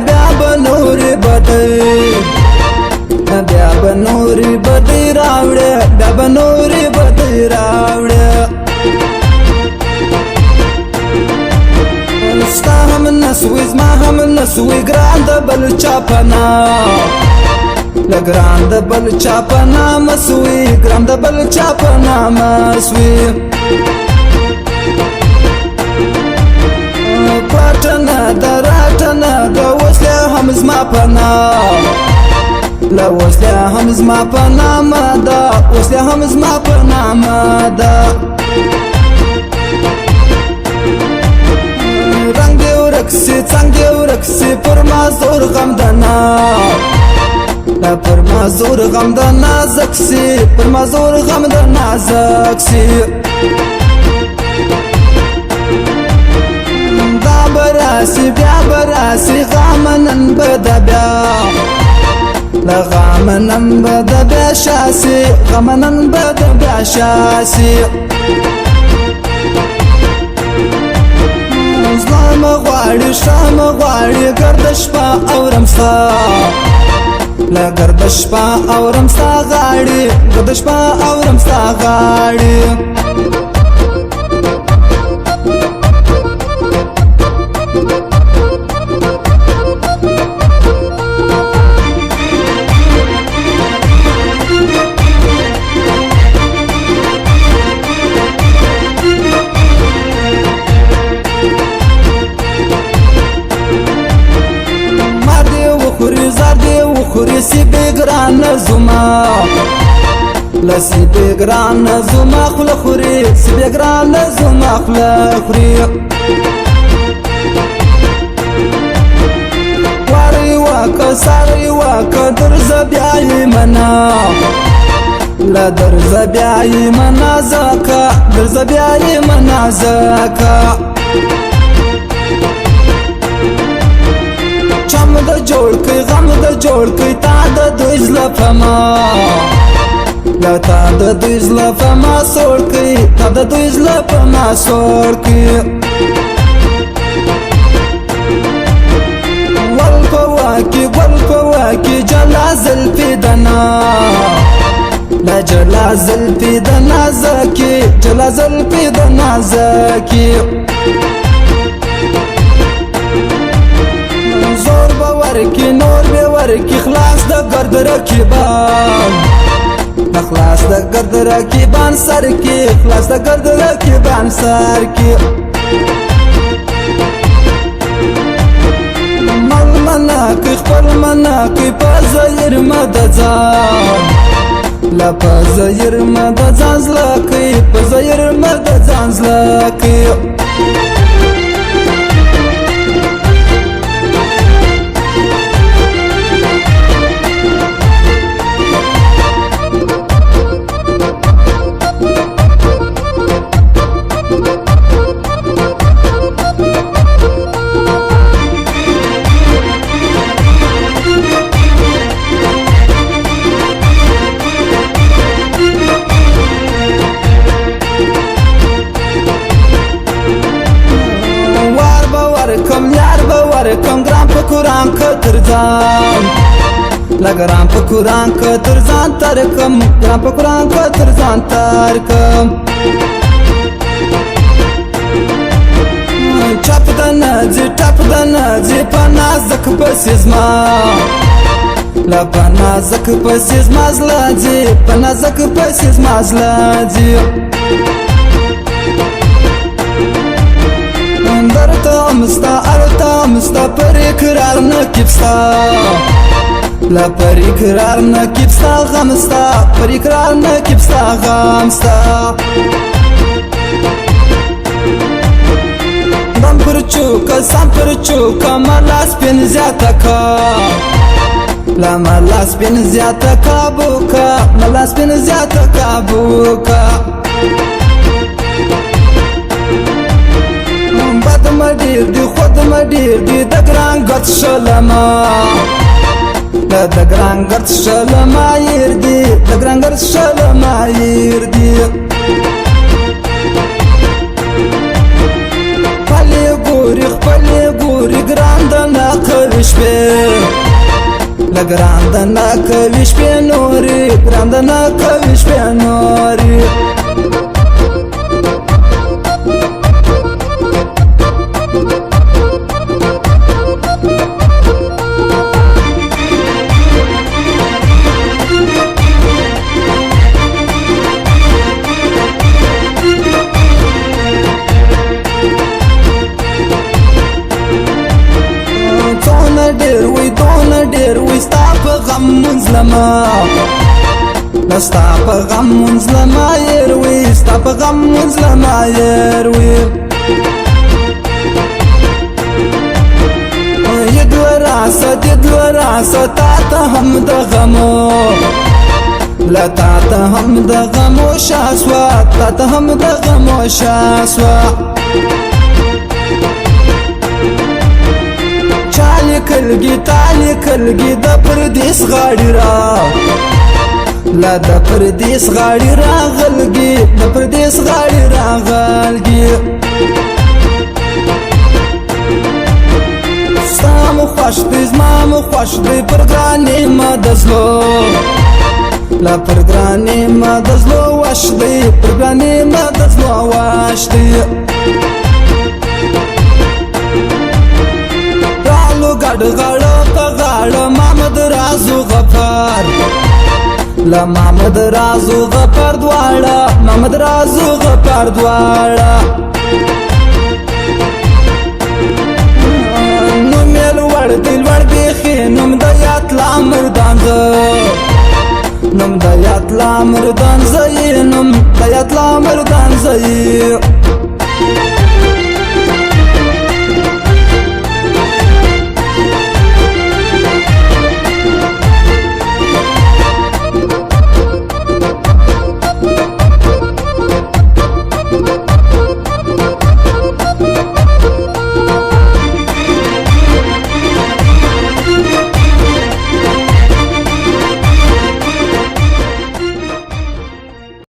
بیا بنوري بدی بیا بنوري بدی راوړه بیا بنوري بدی راوړه ستا هم نسوي زما هم نسوي ګران د بل چا پنا لګران د بل چا پنا مسوي ګران د بل چا پنا مسوي پټنه دراتنه د وسله هم زما پنا لا وسله هم زما پنا ماده وسله هم زما پنا ماده رنگ دی ورکسي څنګه دی ورکسي پر ما زور غم دنا لا پر ما زور غم دنا زکسي پر ما زور غم دنا زکسي براسي بیا براسي غامنن بدا بیا لا غامنن بدا بیا شاسي غامنن بدا بیا شاسي زلام غواړي شام غواړي گردش پا اورمسا لا گردش پا اورمسا غاړي گردش پا اورمسا غاړي خوري سی بگران زما لسی بگران زما خل خوري سی بگران زما خل خوري واري واک ساري واک درز بیاي منا لا درز بیاي منا زکا درز بیاي منا زکا چم د جوړ کړي غم د جوړ کړي تا د دوی زله فما لا تا د دوی زله فما سوړ کړي تا د دوی زله فما سوړ کړي ول په واکي جلا زلفي دنا لا جلا زلفي دنا زکي جلا زلفي دنا زکي زور بورکی نور بورکی خلاص د گرد رکیبان خلاص د گرد رکیبان سر کی خلاص د گرد رکیبان سر کی مل مناکی خپل مناکی پزایر مدزان لا پزایر مدزان زلکی پزایر مدزان زلکی کم ګرام په قران کتر ځان لګرام په قران کتر ځان تر کم ګرام په قران کتر ځان تر کم چپ د نځي ټپ د نځي په نازک پسزما لا په نازک پسزما زلاځي په نازک پسزما زلاځي ارتا مستا پر اقرار نکیبستا لا پر اقرار نکیبستا غمستا پر اقرار نکیبستا غمستا د چوکه سم پر چوکه ملا سپین زیاته کا لا ملا سپین زیاته کابو کا ملا سپین زیاته کابو کا بد مډیر دی خود مډیر دی د ګران ګت شلما د ګران ګت شلما ير دی د ګران ګت شلما ير دی خپلې ګوري ګران د نه کوي شپې له ګران د نه کوي شپې نورې ګران د نه کوي شپې نورې ډېر وي ستا په غم منظلمه ستا په غم منظلمه ير وي ستا په غم منظلمه ير وي يدو راسه تا ته هم د غمو لا تا ته هم د غمو شاسوا تا ته هم د غمو شاسوا تالی کلگی د پردیس غاڑی را لا د پردیس غاڑی را غلگی د پردیس غاڑی را غلگی ستام خوش دی زمام خوش دی پرگرانی ما دزلو لا پرگرانی ما دزلو وش دی پرگرانی ما دزلو وش دی گڑ غاڑا پا غاڑا محمد رازو غفار لا محمد رازو غفار دوارا محمد رازو غفار دوارا نمیل ور دل ور بیخی نم دیات لا مردان زا نم دیات لا مردان زی نم دیات لا مردان زی